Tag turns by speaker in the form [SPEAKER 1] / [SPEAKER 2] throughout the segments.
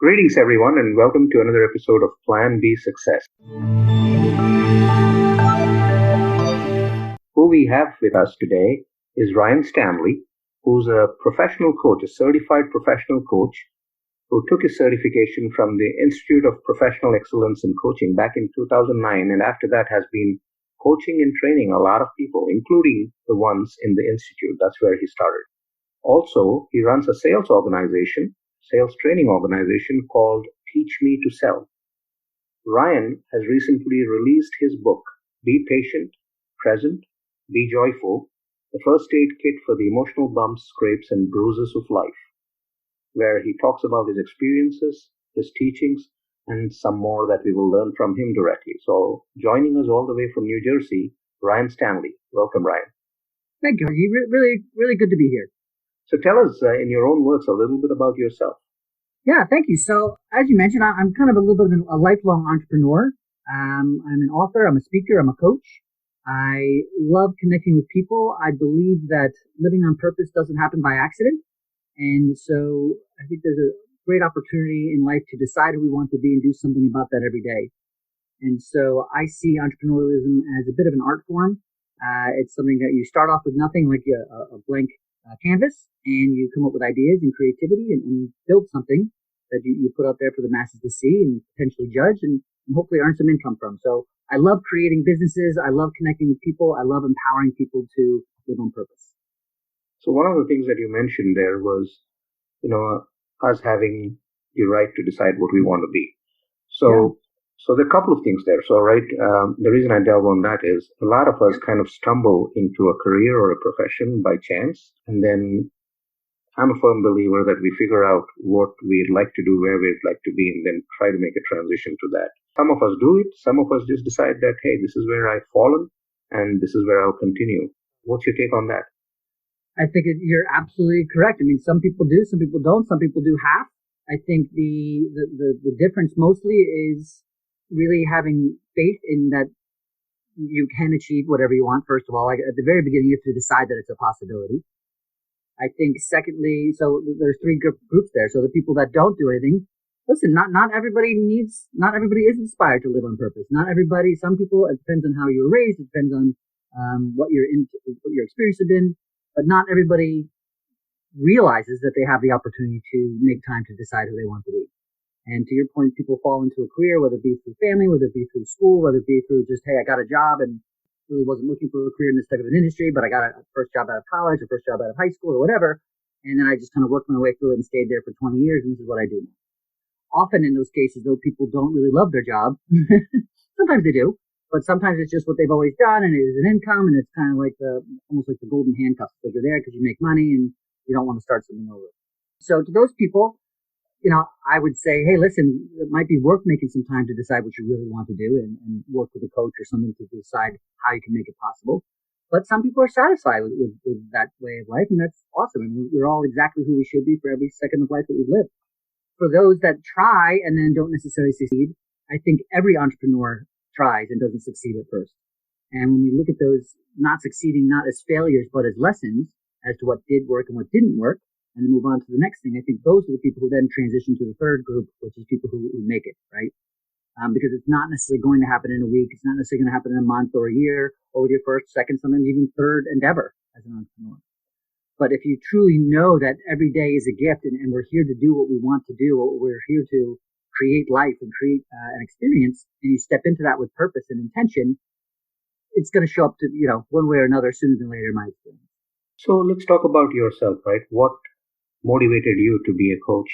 [SPEAKER 1] Greetings, everyone, and welcome to another episode of Plan B Success. Who we have with us today is Ryan Stanley, who's a professional coach, a certified professional coach, who took his certification from the Institute of Professional Excellence in Coaching back in 2009, and after that has been coaching and training a lot of people, including the ones in the Institute. That's where he started. Also, he runs a sales training organization called Teach Me to Sell. Ryan has recently released his book, Be Patient, Present, Be Joyful, the first aid kit for the emotional bumps, scrapes, and bruises of life, where he talks about his experiences, his teachings, and some more that we will learn from him directly. So, joining us all the way from New Jersey, Ryan Stanley. Welcome, Ryan.
[SPEAKER 2] Thank you. Really, really good to be here.
[SPEAKER 1] So tell us, in your own words, a little bit about yourself.
[SPEAKER 2] Yeah, thank you. So, as you mentioned, I'm kind of a little bit of a lifelong entrepreneur. I'm an author, I'm a speaker, I'm a coach. I love connecting with people. I believe that living on purpose doesn't happen by accident. And so I think there's a great opportunity in life to decide who we want to be and do something about that every day. And so I see entrepreneurialism as a bit of an art form. It's something that you start off with nothing, like a blank canvas, and you come up with ideas and creativity and build something that you put out there for the masses to see and potentially judge and hopefully earn some income from. So I love creating businesses. I love connecting with people. I love empowering people to live on purpose.
[SPEAKER 1] So one of the things that you mentioned there was, us having the right to decide what we want to be. So there are a couple of things there. So, the reason I delve on that is a lot of us kind of stumble into a career or a profession by chance. And then I'm a firm believer that we figure out what we'd like to do, where we'd like to be, and then try to make a transition to that. Some of us do it. Some of us just decide that, hey, this is where I've fallen and this is where I'll continue. What's your take on that?
[SPEAKER 2] I think you're absolutely correct. I mean, some people do, some people don't, some people do half. I think the difference mostly is really having faith in that you can achieve whatever you want. First of all, like at the very beginning, you have to decide that it's a possibility. I think secondly, so there's three groups there. So the people that don't do anything, listen, not everybody is inspired to live on purpose. Not everybody, some people, it depends on how you were raised. It depends on, what your experience has been, but not everybody realizes that they have the opportunity to make time to decide who they want to be. And to your point, people fall into a career, whether it be through family, whether it be through school, whether it be through just, hey, I got a job and really wasn't looking for a career in this type of an industry, but I got a first job out of college or first job out of high school or whatever. And then I just kind of worked my way through it and stayed there for 20 years. And this is what I do now. Often in those cases, though, people don't really love their job. Sometimes they do, but sometimes it's just what they've always done and it is an income. And it's kind of like almost like the golden handcuffs. Like you're there because you make money and you don't want to start something over. So to those people, I would say, hey, listen, it might be worth making some time to decide what you really want to do and work with a coach or something to decide how you can make it possible. But some people are satisfied with that way of life, and that's awesome. And we're all exactly who we should be for every second of life that we live. For those that try and then don't necessarily succeed, I think every entrepreneur tries and doesn't succeed at first. And when we look at those not succeeding, not as failures, but as lessons as to what did work and what didn't work, and then move on to the next thing, I think those are the people who then transition to the third group, which is people who make it, right? Because it's not necessarily going to happen in a week. It's not necessarily going to happen in a month or a year or with your first, second, sometimes even third endeavor as an entrepreneur. But if you truly know that every day is a gift and we're here to do what we want to do, or we're here to create life and create an experience, and you step into that with purpose and intention, it's going to show up to, one way or another sooner than later in my experience.
[SPEAKER 1] So let's talk about yourself, right? What motivated you to be a coach?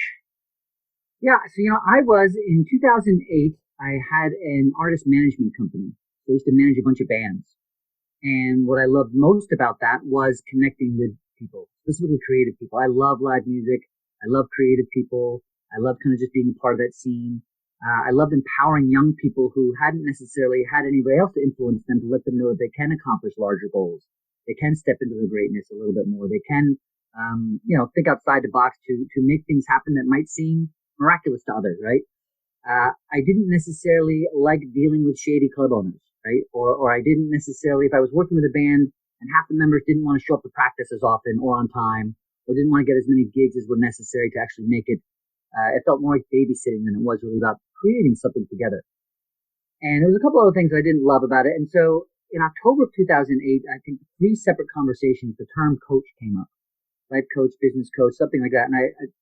[SPEAKER 2] Yeah, so I was in 2008. I had an artist management company. So I used to manage a bunch of bands, and what I loved most about that was connecting with people, specifically creative people. I love live music. I love creative people. I love kind of just being a part of that scene. I loved empowering young people who hadn't necessarily had anybody else to influence them, to let them know that they can accomplish larger goals. They can step into the greatness a little bit more. They can think outside the box to make things happen that might seem miraculous to others, right? I didn't necessarily like dealing with shady club owners, right? Or I didn't necessarily, if I was working with a band and half the members didn't want to show up to practice as often or on time, or didn't want to get as many gigs as were necessary to actually make it It felt more like babysitting than it was really about creating something together. And there was a couple other things I didn't love about it. And so in October of 2008, I think 3 separate conversations, the term coach came up. Life coach, business coach, something like that. And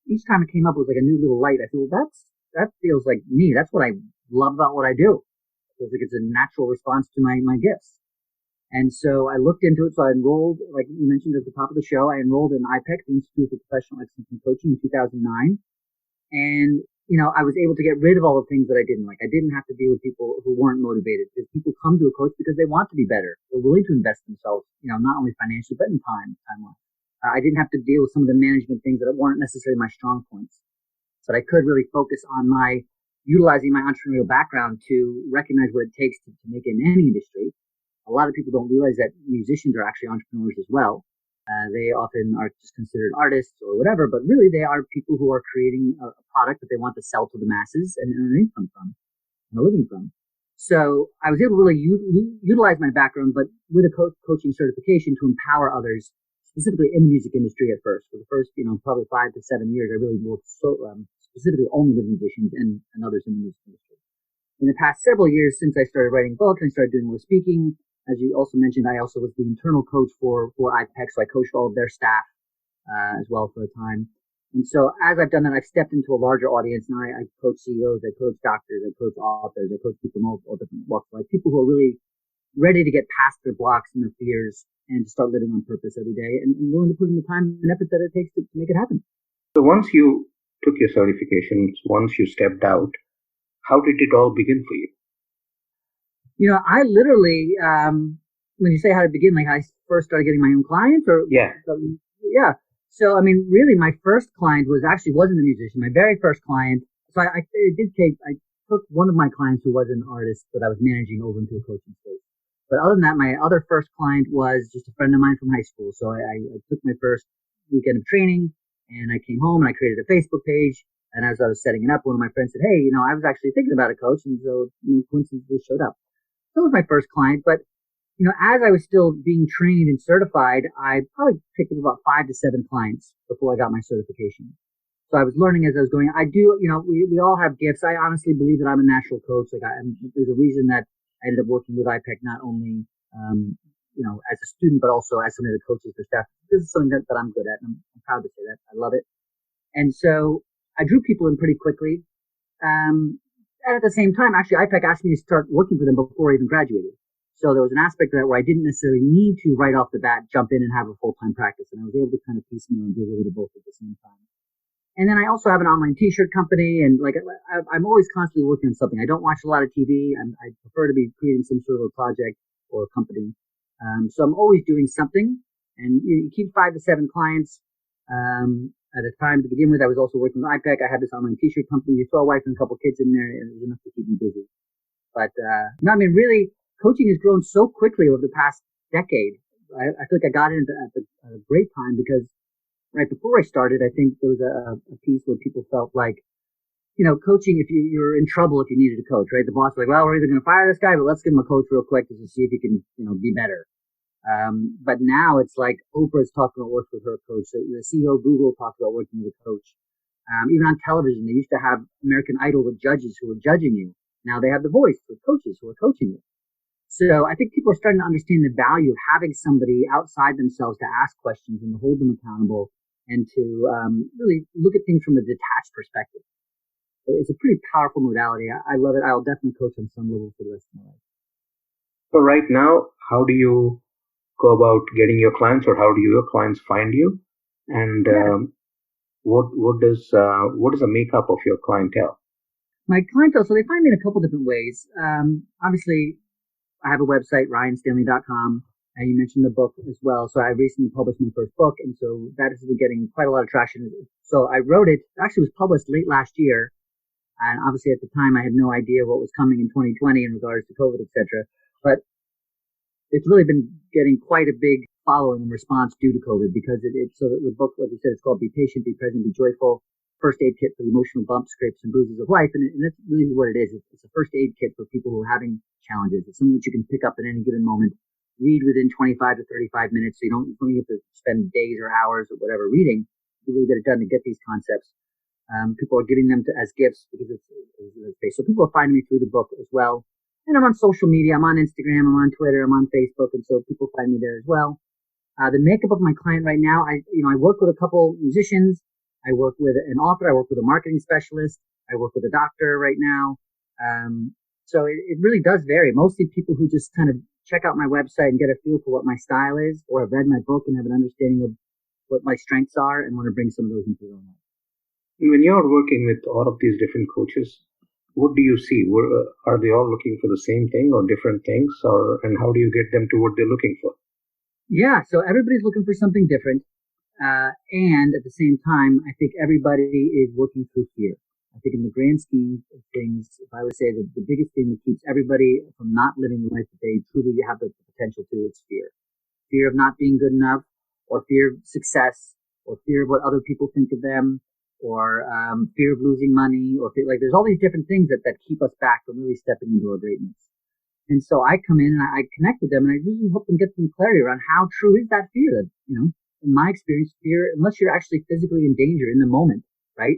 [SPEAKER 2] each time it came up, it was like a new little light. I said, well, that feels like me. That's what I love about what I do. It feels like it's a natural response to my gifts. And so I looked into it. So I enrolled, like you mentioned at the top of the show, I enrolled in IPEC, the Institute for Professional Excellence in Coaching, in 2009. And, I was able to get rid of all the things that I didn't like. I didn't have to deal with people who weren't motivated, because people come to a coach because they want to be better. They're willing to invest themselves, not only financially, but in time-wise. I didn't have to deal with some of the management things that weren't necessarily my strong points. But I could really focus on utilizing my entrepreneurial background to recognize what it takes to make it in any industry. A lot of people don't realize that musicians are actually entrepreneurs as well. They often are just considered artists or whatever, but really they are people who are creating a product that they want to sell to the masses and earn an income from and a living from. So I was able to really utilize my background, but with a coaching certification to empower others, specifically in the music industry at first. For the first, probably 5 to 7 years, I really worked specifically only with musicians and others in the music industry. In the past several years, since I started writing books and I started doing more speaking, as you also mentioned, I also was the internal coach for IPEC, so I coached all of their staff as well for a time. And so as I've done that, I've stepped into a larger audience. Now I coach CEOs, I coach doctors, I coach authors, I coach people in all different walks of life, people who are really ready to get past their blocks and their fears and to start living on purpose every day and willing to put in the time and effort that it takes to make it happen.
[SPEAKER 1] So once you took your certifications, once you stepped out, how did it all begin for you?
[SPEAKER 2] I literally, when you say how to begin, like I first started getting my own clients or?
[SPEAKER 1] Yeah.
[SPEAKER 2] Yeah. So, really my first client wasn't a musician. My very first client. So I took one of my clients who was an artist that I was managing over into a coaching space. But other than that, my other first client was just a friend of mine from high school. So I took my first weekend of training and I came home and I created a Facebook page. And as I was setting it up, one of my friends said, hey, I was actually thinking about a coach. And so, coincidentally showed up. That was my first client, but as I was still being trained and certified, I probably picked up about 5 to 7 clients before I got my certification. So I was learning as I was going. I do, we all have gifts. I honestly believe that I'm a natural coach. There's a reason that I ended up working with IPEC not only, as a student, but also as some of the coaches for staff. This is something that I'm good at, and I'm proud to say that. I love it. And so I drew people in pretty quickly. And at the same time, actually, IPEC asked me to start working for them before I even graduated. So there was an aspect of that where I didn't necessarily need to right off the bat jump in and have a full-time practice. And I was able to kind of piecemeal and do a little bit of both at the same time. And then I also have an online t-shirt company. And I'm always constantly working on something. I don't watch a lot of TV. I prefer to be creating some sort of a project or a company. So I'm always doing something. And you keep 5 to 7 clients. At a time to begin with, I was also working with IPEC. I had this online t-shirt company. You throw a wife and a couple kids in there, and it was enough to keep me busy. But, really, coaching has grown so quickly over the past decade. I feel like I got in at a great time because right before I started, I think there was a piece where people felt like, coaching, if you're in trouble if you needed a coach, right? The boss was like, well, we're either going to fire this guy, but let's give him a coach real quick just to see if he can, be better. But now it's like Oprah's talking about working with her coach. The CEO of Google talked about working with a coach. Even on television, they used to have American Idol with judges who were judging you. Now they have The Voice with coaches who are coaching you. So I think people are starting to understand the value of having somebody outside themselves to ask questions and to hold them accountable and to really look at things from a detached perspective. It's a pretty powerful modality. I love it. I'll definitely coach on some level for the rest of my life.
[SPEAKER 1] So right now, how do you go about getting your clients, or how do your clients find you? And what is the makeup of your clientele?
[SPEAKER 2] My clientele, so they find me in a couple different ways. Obviously, I have a website, ryanstanley.com, and you mentioned the book as well. So I recently published my first book, and so that has been getting quite a lot of traction. So I wrote it, actually was published late last year, and obviously at the time I had no idea what was coming in 2020 in regards to COVID, etc. But it's really been getting quite a big following and response due to COVID because so the book, like you said, it's called Be Patient, Be Present, Be Joyful, First Aid Kit for the Emotional Bumps, Scrapes, and Bruises of Life. And that's really what it is. It's a first aid kit for people who are having challenges. It's something that you can pick up at any given moment, read within 25 to 35 minutes. So you don't have to spend days or hours or whatever reading. You really get it done to get these concepts. People are giving them as gifts because it's space. So people are finding me through the book as well. And I'm on social media. I'm on Instagram. I'm on Twitter. I'm on Facebook. And so people find me there as well. The makeup of my client right now, I work with a couple musicians. I work with an author. I work with a marketing specialist. I work with a doctor right now. So it really does vary. Mostly people who just kind of check out my website and get a feel for what my style is, or have read my book and have an understanding of what my strengths are and want to bring some of those into their own life.
[SPEAKER 1] And when you're working with all of these different coaches, what do you see? Are they all looking for the same thing or different things, and how do you get them to what they're looking for?
[SPEAKER 2] Yeah, so everybody's looking for something different. And at the same time, I think everybody is working through fear. I think in the grand scheme of things, if I would say the biggest thing that keeps everybody from not living the life that they truly have the potential to, it's fear. Fear of not being good enough, or fear of success, or fear of what other people think of them, or fear of losing money, or there's all these different things that keep us back from really stepping into our greatness. And so I come in and I connect with them, and I usually help them get some clarity around how true is that fear. That, in my experience, fear, unless you're actually physically in danger in the moment, right?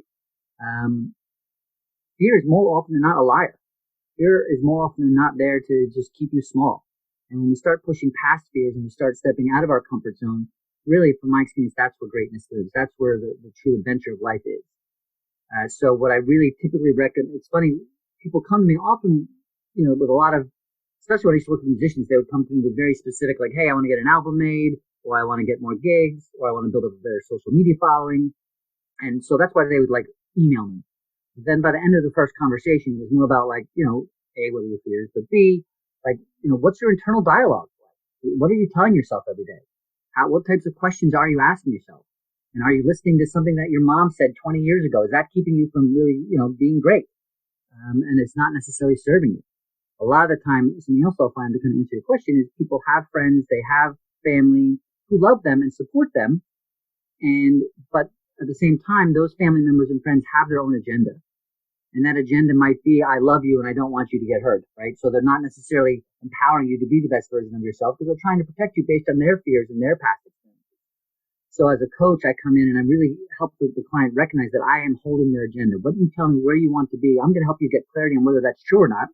[SPEAKER 2] Fear is more often than not a liar. Fear is more often than not there to just keep you small. And when we start pushing past fears and we start stepping out of our comfort zone, really, from my experience, that's where greatness lives. That's where the true adventure of life is. So what I really typically recommend, it's funny, people come to me often, with a lot of, especially when I used to work with musicians, they would come to me with very specific, like, hey, I want to get an album made, or I want to get more gigs, or I want to build up a better social media following. And so that's why they would email me. Then by the end of the first conversation, it was more about A, what are your fears? But B, what's your internal dialogue like? What are you telling yourself every day? What types of questions are you asking yourself? And are you listening to something that your mom said 20 years ago? Is that keeping you from really, being great? And it's not necessarily serving you. A lot of the time, something else I'll find to kind of answer your question is people have friends, they have family who love them and support them. But at the same time, those family members and friends have their own agenda. And that agenda might be, I love you and I don't want you to get hurt, right? So they're not necessarily empowering you to be the best version of yourself because they're trying to protect you based on their fears and their past experiences. So as a coach, I come in and I really help the client recognize that I am holding their agenda. What you tell me where you want to be, I'm going to help you get clarity on whether that's true or not.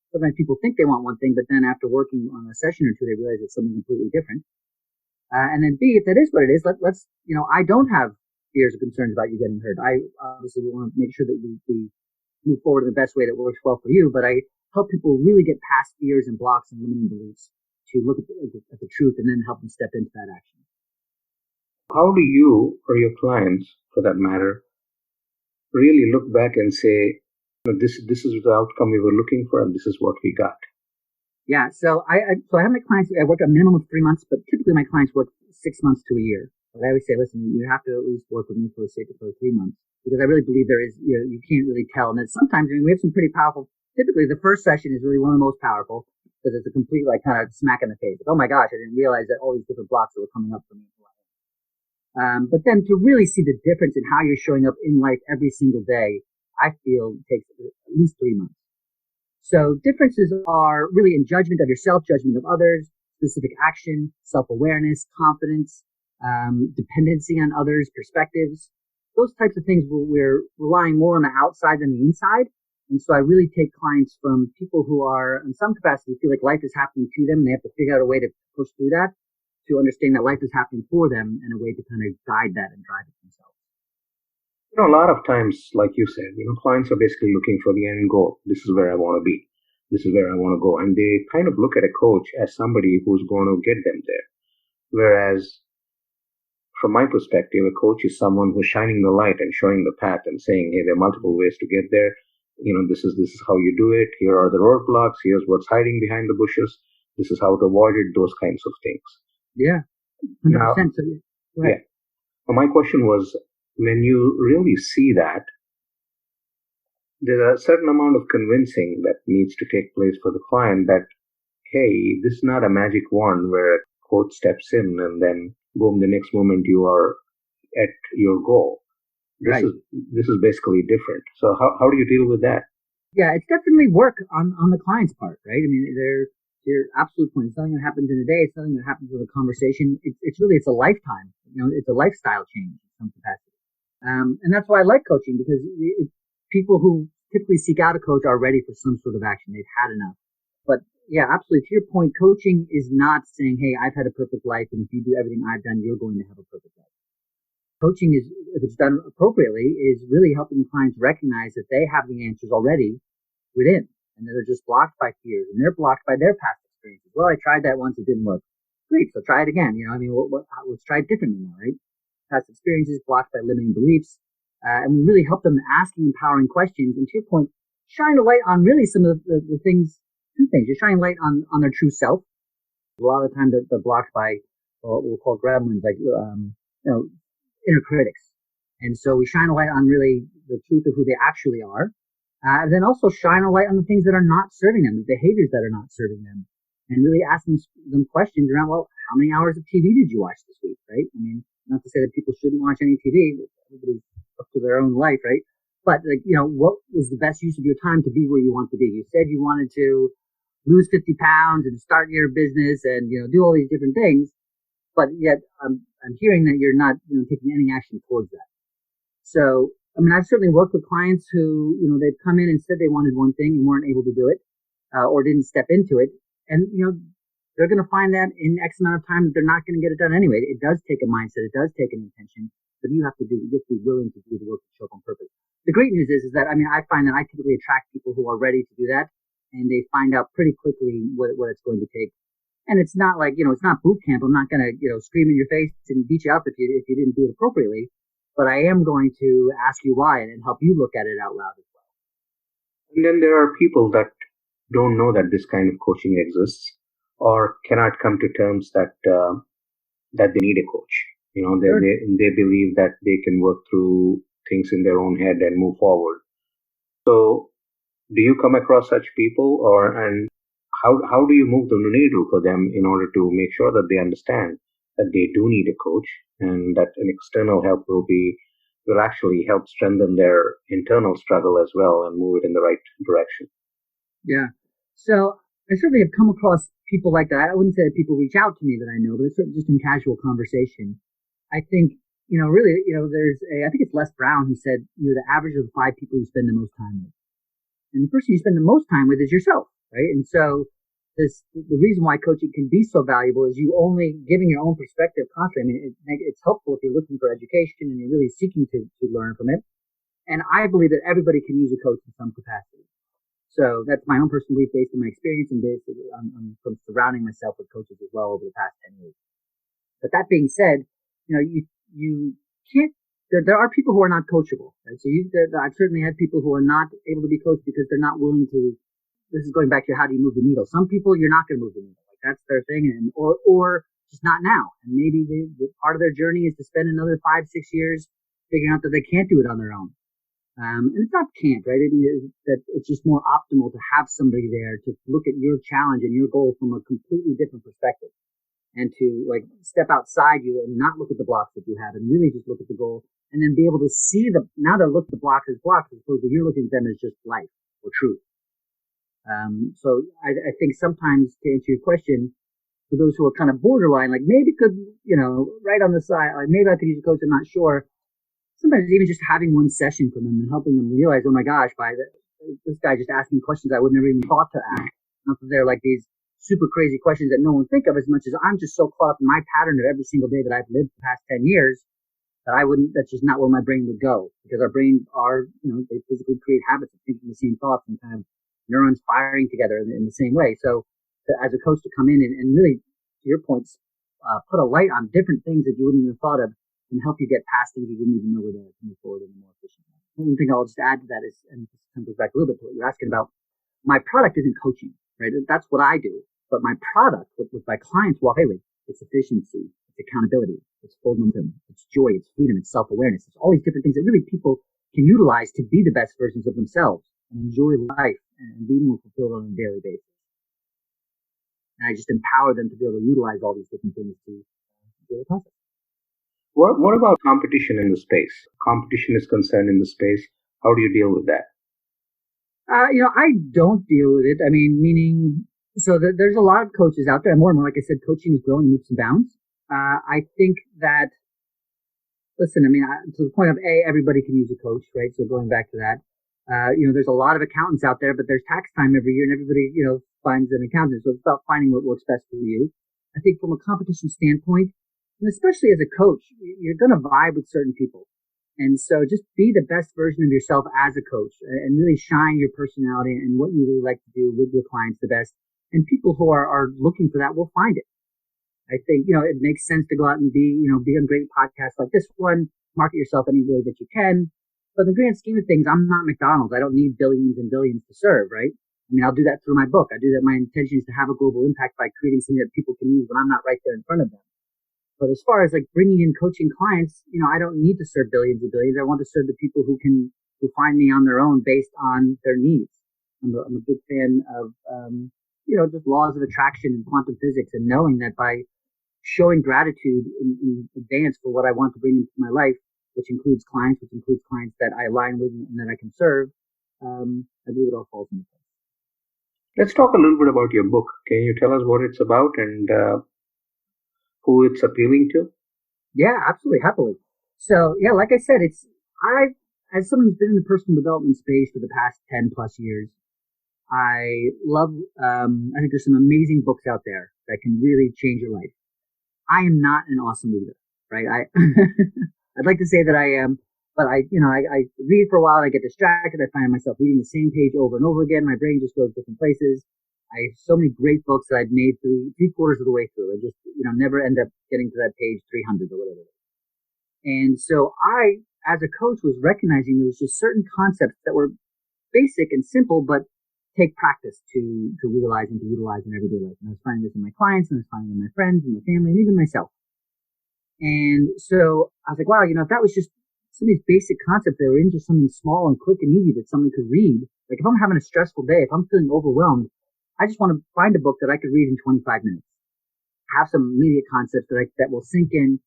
[SPEAKER 2] Sometimes people think they want one thing, but then after working on a session or two, they realize it's something completely different. And then B, if that is what it is, let's, I don't have fears or concerns about you getting hurt. I obviously want to make sure that we move forward in the best way that works well for you, but I help people really get past fears and blocks and limiting beliefs to look at the truth and then help them step into that action.
[SPEAKER 1] How do you or your clients, for that matter, really look back and say, this is the outcome we were looking for and this is what we got?
[SPEAKER 2] Yeah, so I have my clients, I work a minimum of 3 months, but typically my clients work 6 months to a year. But I always say, listen, you have to at least work with me for 3 months. Because I really believe there is, you can't really tell. And then sometimes, we have some pretty powerful, typically the first session is really one of the most powerful because it's a complete, kind of smack in the face. Like, oh my gosh, I didn't realize that all these different blocks that were coming up for me. But then to really see the difference in how you're showing up in life every single day, I feel takes at least 3 months. So differences are really in judgment of yourself, judgment of others, specific action, self-awareness, confidence, dependency on others' perspectives. Those types of things where we're relying more on the outside than the inside. And so I really take clients from people who are, in some capacity, feel like life is happening to them and they have to figure out a way to push through that, to understand that life is happening for them and a way to kind of guide that and drive it themselves.
[SPEAKER 1] A lot of times, like you said, clients are basically looking for the end goal. This is where I want to be. This is where I want to go. And they kind of look at a coach as somebody who's going to get them there. Whereas from my perspective, a coach is someone who's shining the light and showing the path and saying, hey, there are multiple ways to get there. This is how you do it. Here are the roadblocks. Here's what's hiding behind the bushes. This is how to avoid it, those kinds of things.
[SPEAKER 2] Yeah, 100%.
[SPEAKER 1] Now, yeah. Well, my question was, when you really see that, there's a certain amount of convincing that needs to take place for the client that, hey, this is not a magic wand where a coach steps in and then boom, the next moment you are at your goal. This is basically different. So how do you deal with that?
[SPEAKER 2] Yeah, it's definitely work on the client's part, right? I mean, your absolute point. It's nothing that happens in a day. It's nothing that happens with a conversation. It's a lifetime. It's a lifestyle change in some capacity. And that's why I like coaching, because people who typically seek out a coach are ready for some sort of action. They've had enough. But yeah, absolutely. To your point, coaching is not saying, hey, I've had a perfect life, and if you do everything I've done, you're going to have a perfect life. Coaching is, if it's done appropriately, is really helping the clients recognize that they have the answers already within, and that they're just blocked by fears, and they're blocked by their past experiences. Well, I tried that once, it didn't work. Great, so try it again. Let's try it differently now, right? Past experiences blocked by limiting beliefs, and we really help them asking empowering questions. And to your point, shine a light on really some of the things. Two things: you're shining light on their true self. A lot of the time, they're blocked by what we'll call gremlins, like inner critics. And so we shine a light on really the truth of who they actually are. And then also shine a light on the things that are not serving them, the behaviors that are not serving them, and really ask them questions around, well, how many hours of TV did you watch this week, right? I mean, not to say that people shouldn't watch any TV, but everybody's up to their own life, right? But, what was the best use of your time to be where you want to be? You said you wanted to lose 50 pounds and start your business and, do all these different things, but yet I'm hearing that you're not, taking any action towards that. So, I've certainly worked with clients who, they've come in and said they wanted one thing and weren't able to do it, or didn't step into it. And, they're going to find that in X amount of time that they're not going to get it done anyway. It does take a mindset. It does take an intention, but you have to be willing to do the work to show up on purpose. The great news is that, I find that I typically attract people who are ready to do that, and they find out pretty quickly what it's going to take. And it's not like, it's not boot camp. I'm not going to, scream in your face and beat you up if you didn't do it appropriately. But I am going to ask you why and help you look at it out loud as well.
[SPEAKER 1] And then there are people that don't know that this kind of coaching exists, or cannot come to terms that they need a coach.
[SPEAKER 2] Sure.
[SPEAKER 1] They believe that they can work through things in their own head and move forward. So, do you come across such people, and how do you move the needle for them in order to make sure that they understand that they do need a coach, and that an external help will actually help strengthen their internal struggle as well and move it in the right direction?
[SPEAKER 2] Yeah. So I certainly have come across people like that. I wouldn't say that people reach out to me that I know, but it's certainly just in casual conversation. I think, really, I think it's Les Brown who said, the average of the 5 people you spend the most time with. And the person you spend the most time with is yourself, right? And so the reason why coaching can be so valuable is you only giving your own perspective constantly. It's helpful if you're looking for education and you're really seeking to learn from it. And I believe that everybody can use a coach in some capacity. So that's my own personal belief based on my experience and based on from surrounding myself with coaches as well over the past 10 years. But that being said, you can't, there are people who are not coachable. Right? So I've certainly had people who are not able to be coached because they're not willing to. This is going back to how do you move the needle. Some people you're not going to move the needle. Like that's their thing, or just not now. And maybe the part of their journey is to spend another 5-6 years figuring out that they can't do it on their own. And it's not can't, right? That it's just more optimal to have somebody there to look at your challenge and your goal from a completely different perspective, and to step outside you and not look at the blocks that you have and really just look at the goal, and then be able to see now they're looking at the blocks as blocks as opposed to you're looking at them as just life or truth. So I think sometimes, to answer your question, for those who are kind of borderline, maybe could, right on the side, maybe I could use a coach, I'm not sure. Sometimes even just having one session from them and helping them realize, oh my gosh, this guy just asking questions I would never even thought to ask. Not that they're these super crazy questions that no one think of, as much as I'm just so caught up in my pattern of every single day that I've lived the past 10 years that that's just not where my brain would go, because our brains are, they physically create habits of thinking the same thoughts and kind of neurons firing together in the same way. So as a coach to come in and really, to your points, put a light on different things that you wouldn't even have thought of and help you get past things you didn't even know were there to move forward in a more efficient way. One thing I'll just add to that is, and this kind of goes back a little bit to what you're asking about, my product isn't coaching, right? That's what I do. But my product, what my clients walk away with, it's efficiency, it's accountability, it's full momentum, it's joy, it's freedom, it's self-awareness. It's all these different things that really people can utilize to be the best versions of themselves and enjoy life and be more fulfilled on a daily basis. And I just empower them to be able to utilize all these different things to do the process.
[SPEAKER 1] What about competition in the space? Competition is concerned in the space. How do you deal with that?
[SPEAKER 2] I don't deal with it. Meaning, so there's a lot of coaches out there. More and more, like I said, coaching is growing leaps and bounds. I think that Listen, I mean, to the point of everybody can use a coach, right? So going back to that, there's a lot of accountants out there, but there's tax time every year, and everybody, finds an accountant. So it's about finding what works best for you. I think from a competition standpoint, and especially as a coach, you're going to vibe with certain people. And so just be the best version of yourself as a coach and really shine your personality and what you really like to do with your clients the best. And people who are looking for that will find it. I think, it makes sense to go out and be on great podcasts like this one, market yourself any way that you can. But in the grand scheme of things, I'm not McDonald's. I don't need billions and billions to serve, right? I mean, I'll do that through my book. I do that. My intention is to have a global impact by creating something that people can use when I'm not right there in front of them. But as far as like bringing in coaching clients, I don't need to serve billions and billions. I want to serve the people who find me on their own based on their needs. I'm a big fan of, just laws of attraction and quantum physics, and knowing that by showing gratitude in advance for what I want to bring into my life, which includes clients that I align with and that I can serve, I believe it all falls into place.
[SPEAKER 1] Let's talk a little bit about your book. Can you tell us what it's about and who it's appealing to?
[SPEAKER 2] Yeah, absolutely, happily. So, yeah, like I said, as someone who's been in the personal development space for the past 10 plus years, I love, I think there's some amazing books out there that can really change your life. I am not an awesome reader, right? I'd like to say that I am, but I read for a while and I get distracted. I find myself reading the same page over and over again. My brain just goes different places. I have so many great books that I've made through 3/4 of the way through. I just, never end up getting to that page 300 or whatever it is. And so I, as a coach, was recognizing there was just certain concepts that were basic and simple, but take practice to realize and to utilize in everyday life. And I was finding this in my clients, and I was finding it in my friends and my family and even myself. And so I was like, wow, if that was just some of these basic concepts that were in just something small and quick and easy that someone could read. Like if I'm having a stressful day, if I'm feeling overwhelmed, I just want to find a book that I could read in 25 minutes. Have some immediate concepts that will sink in,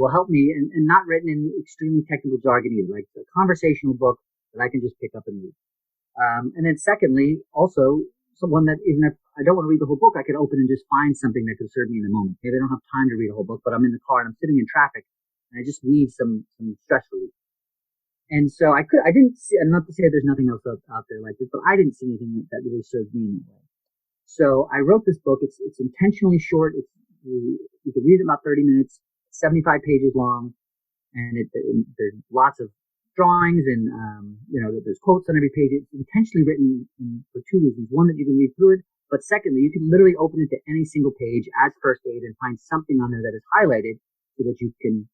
[SPEAKER 2] will help me, and not written in extremely technical jargon either, like a conversational book that I can just pick up and read. And then secondly, also someone that even if I don't want to read the whole book, I could open and just find something that could serve me in the moment. Maybe I don't have time to read a whole book, but I'm in the car and I'm sitting in traffic and I just need some stress relief. And so I didn't see, and not to say there's nothing else out there like this, but I didn't see anything that really served me in that way. So I wrote this book. It's intentionally short. You can read it in about 30 minutes, 75 pages long, and there's lots of drawings and, there's quotes on every page. It's intentionally written for two reasons. One, that you can read through it, but secondly, you can literally open it to any single page as first aid and find something on there that is highlighted so that you can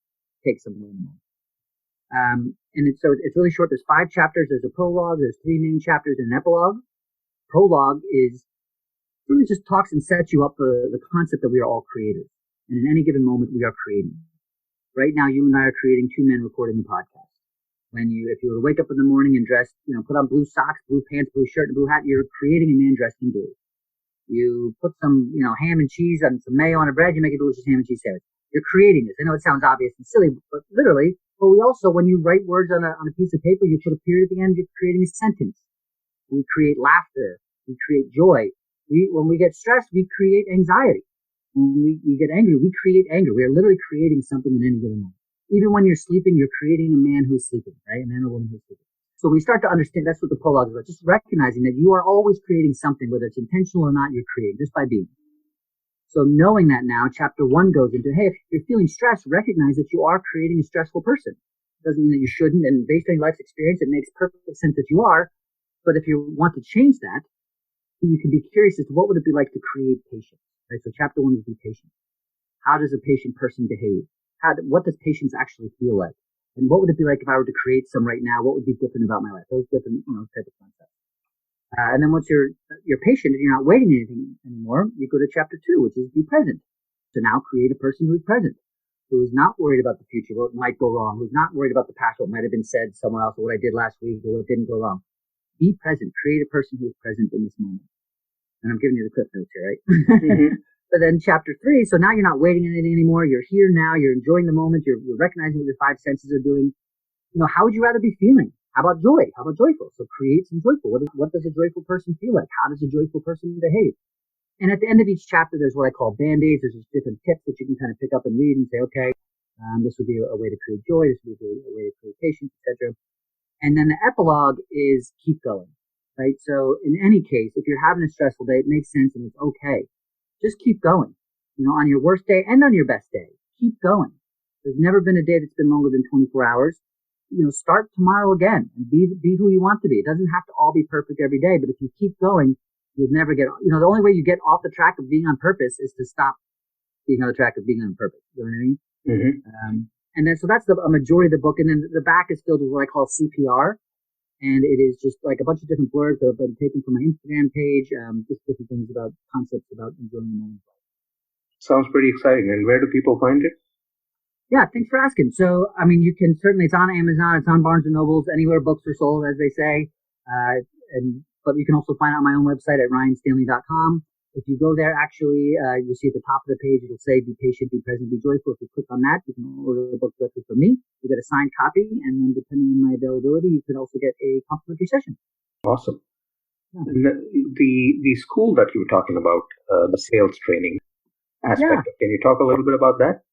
[SPEAKER 2] take something away in the moment. So it's really short. There's 5 chapters. There's a prologue. There's 3 main chapters and an epilogue. Prologue is really just talks and sets you up for the concept that we are all creators. And in any given moment, we are creating. Right now, you and I are creating 2 men recording the podcast. If you were to wake up in the morning and dress, put on blue socks, blue pants, blue shirt, and blue hat, you're creating a man dressed in blue. You put some, ham and cheese and some mayo on a bread, you make a delicious ham and cheese sandwich. You're creating this. I know it sounds obvious and silly, but literally, we also, when you write words on a piece of paper, you put a period at the end, you're creating a sentence. We create laughter. We create joy. When we get stressed, we create anxiety. When we get angry, we create anger. We are literally creating something in any given moment. Even when you're sleeping, you're creating a man who's sleeping, right? A man or woman who's sleeping. So we start to understand, that's what the prologue is about, just recognizing that you are always creating something, whether it's intentional or not, you're creating, just by being. So knowing that now, chapter 1 goes into, hey, if you're feeling stressed, recognize that you are creating a stressful person. It doesn't mean that you shouldn't, and based on your life's experience, it makes perfect sense that you are. But if you want to change that, you can be curious as to what would it be like to create patience, right? So chapter 1 would be patience. How does a patient person behave? What does patience actually feel like? And what would it be like if I were to create some right now? What would be different about my life? Those different, type of concepts. And then once you're patient and you're not waiting anything anymore, you go to chapter 2, which is be present. So now create a person who is present, who is not worried about the future, what might go wrong, who's not worried about the past, what might have been said somewhere else, or what I did last week, or what didn't go wrong. Be present. Create a person who is present in this moment. And I'm giving you the clip notes here, right? Mm-hmm. But then chapter 3, so now you're not waiting on anything anymore. You're here now. You're enjoying the moment. You're recognizing what your 5 senses are doing. How would you rather be feeling? How about joy? How about joyful? So create some joyful. What does a joyful person feel like? How does a joyful person behave? And at the end of each chapter, there's what I call Band-Aids. There's just different tips that you can kind of pick up and read and say, okay, This would be a way to create joy. This would be a way to create patience, etc. And then the epilogue is keep going, right? So in any case, if you're having a stressful day, it makes sense and it's okay. Just keep going. On your worst day and on your best day, keep going. There's never been a day that's been longer than 24 hours. Start tomorrow again and be who you want to be. It doesn't have to all be perfect every day, but if you keep going, you'll never get, the only way you get off the track of being on purpose is to stop being on the track of being on purpose. You know what I mean?
[SPEAKER 1] Mm-hmm.
[SPEAKER 2] And then, so that's a majority of the book. And then the back is filled with what I call CPR. And it is just like a bunch of different blurbs that have been taken from my Instagram page, just different things about concepts about enjoying the moment.
[SPEAKER 1] Sounds pretty exciting. And where do people find it?
[SPEAKER 2] Yeah, thanks for asking. So, you can certainly, it's on Amazon, it's on Barnes & Nobles, anywhere books are sold, as they say. But you can also find it on my own website at ryanstanley.com. If you go there, actually, you'll see at the top of the page, it'll say, be patient, be present, be joyful. If you click on that, you can order the book directly from me. You get a signed copy, and then depending on my availability, you can also get a complimentary session.
[SPEAKER 1] Awesome. Yeah. The school that you were talking about, the sales training aspect, can you talk a little bit about that?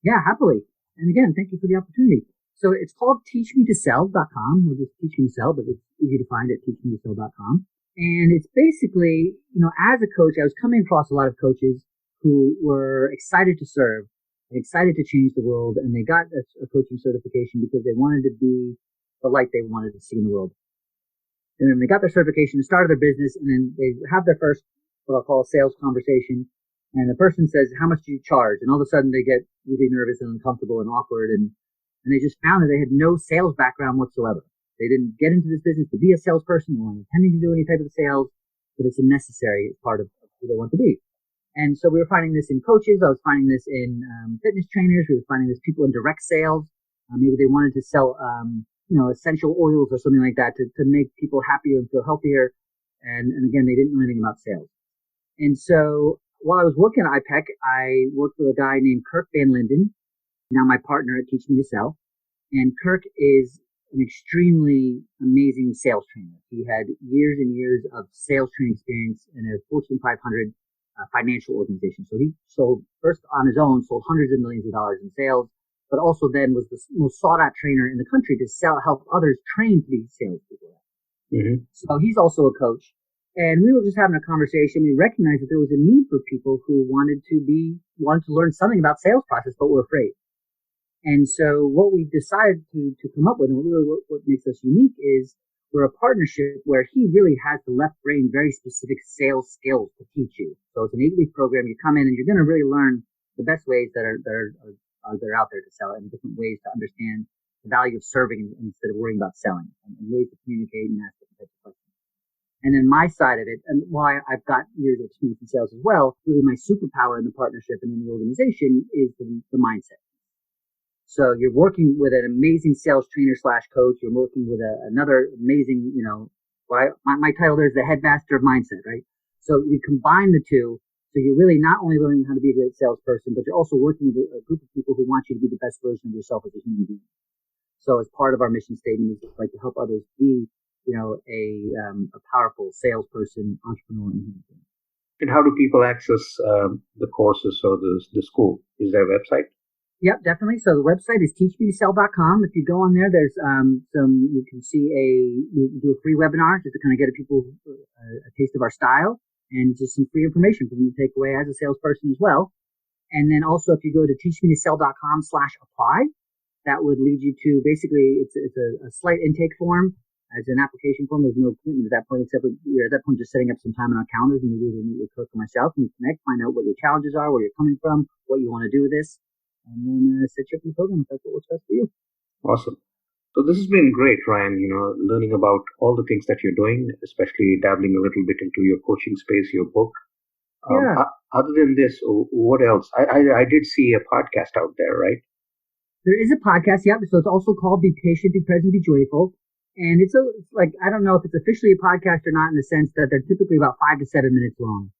[SPEAKER 2] Yeah, happily. And again, thank you for the opportunity. So it's called teachmetosell.com, or just Teach Me to Sell, but it's easy to find at teachmetosell.com. And it's basically, as a coach, I was coming across a lot of coaches who were excited to serve, and excited to change the world, and they got a coaching certification because they wanted to be the light they wanted to see in the world. And then they got their certification, started their business, and then they have their first, what I'll call a sales conversation. And the person says, how much do you charge? And all of a sudden they get really nervous and uncomfortable and awkward. And they just found that they had no sales background whatsoever. They didn't get into this business to be a salesperson. They weren't intending to do any type of sales, but it's a necessary part of who they want to be. And so we were finding this in coaches. I was finding this in fitness trainers. We were finding this people in direct sales. Maybe they wanted to sell, essential oils or something like that to make people happier and feel healthier. And again, they didn't know anything about sales. And so while I was working at IPEC, I worked with a guy named Kirk Van Linden, now my partner at Teach Me to Sell. And Kirk is an extremely amazing sales trainer. He had years and years of sales training experience in a Fortune 500 financial organization. So he sold, first on his own, sold hundreds of millions of dollars in sales, but also then was the most sought out trainer in the country to help others train to be salespeople. Mm-hmm. So he's also a coach. And we were just having a conversation. We recognized that there was a need for people who wanted to learn something about sales process, but were afraid. And so what we decided to come up with, and really what makes us unique, is we're a partnership where he really has the left brain, very specific sales skills to teach you. So it's an 8-week program. You come in and you're going to really learn the best ways that are out there to sell, and different ways to understand the value of serving instead of worrying about selling, and ways to communicate and ask different types of questions. And then my side of it, and while I've got years of experience in sales as well, really my superpower in the partnership and in the organization is the mindset. So you're working with an amazing sales trainer / coach. You're working with another amazing, my title there is the headmaster of mindset, right? So we combine the two. So you're really not only learning how to be a great salesperson, but you're also working with a group of people who want you to be the best version of yourself as a human being. So as part of our mission statement is like to help others be, a powerful salesperson, entrepreneur, and human being.
[SPEAKER 1] And how do people access the courses or the school? Is there a website?
[SPEAKER 2] Yep, definitely. So the website is teachmetosell.com. If you go on there, there's you can see you do a free webinar just to kind of get people a taste of our style, and just some free information for them to take away as a salesperson as well. And then also, if you go to teachmetosell.com/apply, that would lead you to basically it's a slight intake form. As an application form, there's no commitment at that point, except you're at that point just setting up some time on our calendars, and you do meet with Kirk or myself, and we connect, find out what your challenges are, where you're coming from, what you want to do with this, and then set you up in the program if that's what works best for you.
[SPEAKER 1] Awesome. So this has been great, Ryan, learning about all the things that you're doing, especially dabbling a little bit into your coaching space, your book. Other than this, what else? I did see a podcast out there, right?
[SPEAKER 2] There is a podcast, yeah. So it's also called Be Patient, Be Present, Be Joyful. And it's I don't know if it's officially a podcast or not, in the sense that they're typically about 5 to 7 minutes long.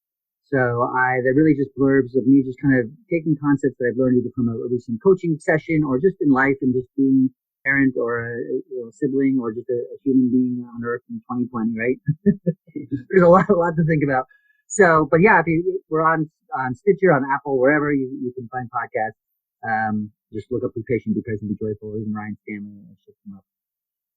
[SPEAKER 2] So they're really just blurbs of me just kind of taking concepts that I've learned either from a recent coaching session or just in life, and just being a parent or a sibling or just a human being on Earth in 2020, right? There's a lot to think about. So, but yeah, we're on Stitcher, on Apple, wherever you can find podcasts. Just look up Be Patient, Be Present, Be Joyful, or even Ryan Stanley, and shift them up.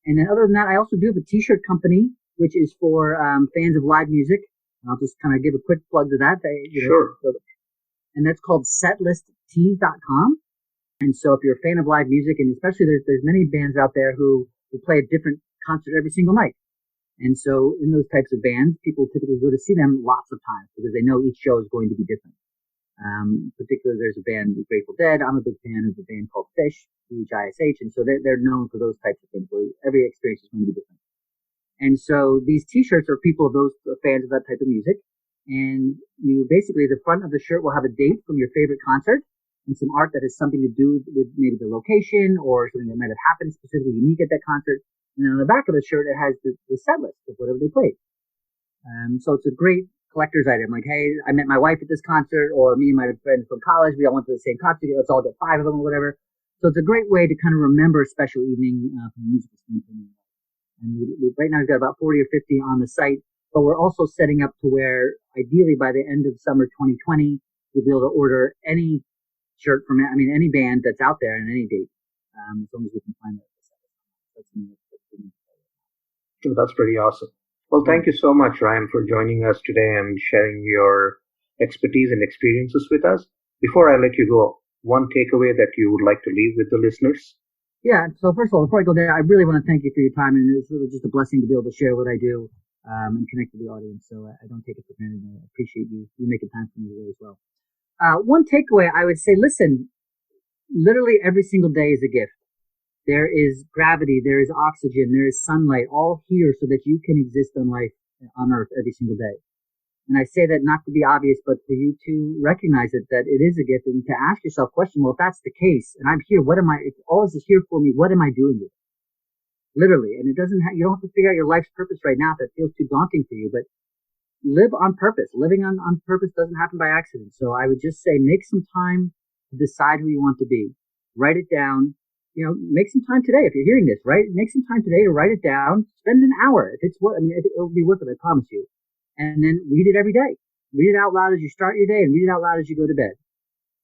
[SPEAKER 2] And then other than that, I also do have a t-shirt company, which is for fans of live music. And I'll just kind of give a quick plug to that.
[SPEAKER 1] Sure.
[SPEAKER 2] And that's called setlisttees.com. And so if you're a fan of live music, and especially there's many bands out there who play a different concert every single night. And so in those types of bands, people typically go to see them lots of times because they know each show is going to be different. Particularly there's a band, the Grateful Dead. I'm a big fan of a band called Fish, Fish. And so they're known for those types of things where every experience is going to be different. And so these t-shirts are people of those fans of that type of music. And you basically, the front of the shirt will have a date from your favorite concert and some art that has something to do with maybe the location or something that might have happened specifically unique at that concert. And then on the back of the shirt, it has the set list of whatever they played. So it's a great collector's item. Like, hey, I met my wife at this concert, or me and my friends from college, we all went to the same concert. Let's all get 5 of them or whatever. So it's a great way to kind of remember a special evening from a musical standpoint. And right now we've got about 40 or 50 on the site, but we're also setting up to where ideally by the end of summer 2020, you'll be able to order any shirt from, any band that's out there and any date, as long as we can find it.
[SPEAKER 1] That's pretty awesome. Well, thank you so much, Ryan, for joining us today and sharing your expertise and experiences with us. Before I let you go, one takeaway that you would like to leave with the listeners?
[SPEAKER 2] Yeah. So first of all, before I go there, I really want to thank you for your time, and it's really just a blessing to be able to share what I do and connect with the audience. So I don't take it for granted. I appreciate you making time for me today as well. One takeaway, I would say, listen, literally every single day is a gift. There is gravity, there is oxygen, there is sunlight, all here so that you can exist on life on Earth every single day. And I say that not to be obvious, but for you to recognize it, that it is a gift, and to ask yourself the question, well, if that's the case, and I'm here, if all this is here for me, what am I doing with it? Literally. And you don't have to figure out your life's purpose right now if that feels too daunting for you, but live on purpose. Living on purpose doesn't happen by accident. So I would just say, make some time to decide who you want to be. Write it down. Make some time today. If you're hearing this, right? Make some time today to write it down. Spend an hour. It'll be worth it. I promise you. And then read it every day. Read it out loud as you start your day and read it out loud as you go to bed.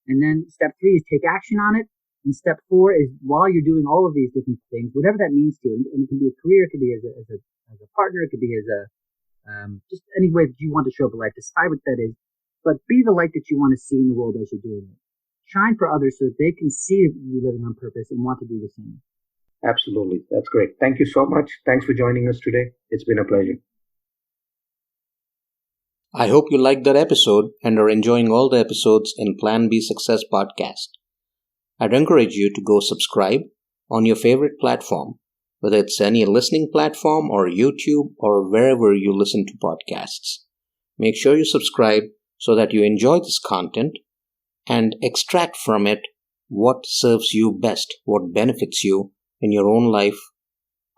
[SPEAKER 2] And then step 3 is take action on it. And step 4 is while you're doing all of these different things, whatever that means to you, and it can be a career, it could be as a partner, it could be as just any way that you want to show up in life. Decide what that is, but be the light that you want to see in the world as you're doing it. Shine for others so that they can see you living on purpose and want to do the same.
[SPEAKER 1] Absolutely. That's great. Thank you so much. Thanks for joining us today. It's been a pleasure.
[SPEAKER 3] I hope you liked that episode and are enjoying all the episodes in Plan B Success podcast. I'd encourage you to go subscribe on your favorite platform, whether it's any listening platform or YouTube or wherever you listen to podcasts. Make sure you subscribe so that you enjoy this content and extract from it what serves you best, what benefits you in your own life,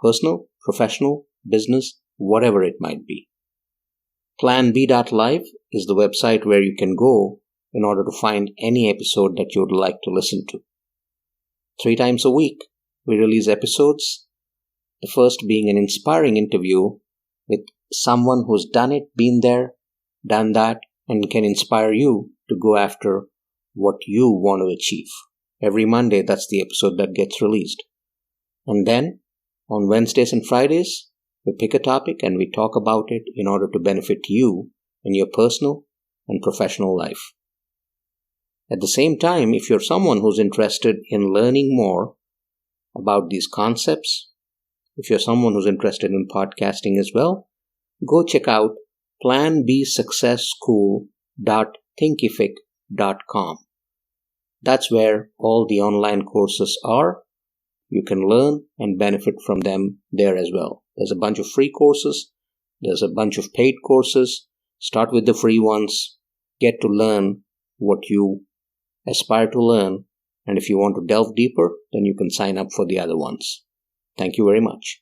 [SPEAKER 3] personal, professional, business, whatever it might be. PlanB.live is the website where you can go in order to find any episode that you would like to listen to. 3 times a week, we release episodes, the first being an inspiring interview with someone who's done it, been there, done that, and can inspire you to go after what you want to achieve. Every Monday, that's the episode that gets released. And then, on Wednesdays and Fridays, we pick a topic and we talk about it in order to benefit you in your personal and professional life. At the same time, if you're someone who's interested in learning more about these concepts, if you're someone who's interested in podcasting as well, go check out planbsuccessschool.thinkific.com. That's where all the online courses are. You can learn and benefit from them there as well. There's a bunch of free courses. There's a bunch of paid courses. Start with the free ones. Get to learn what you aspire to learn. And if you want to delve deeper, then you can sign up for the other ones. Thank you very much.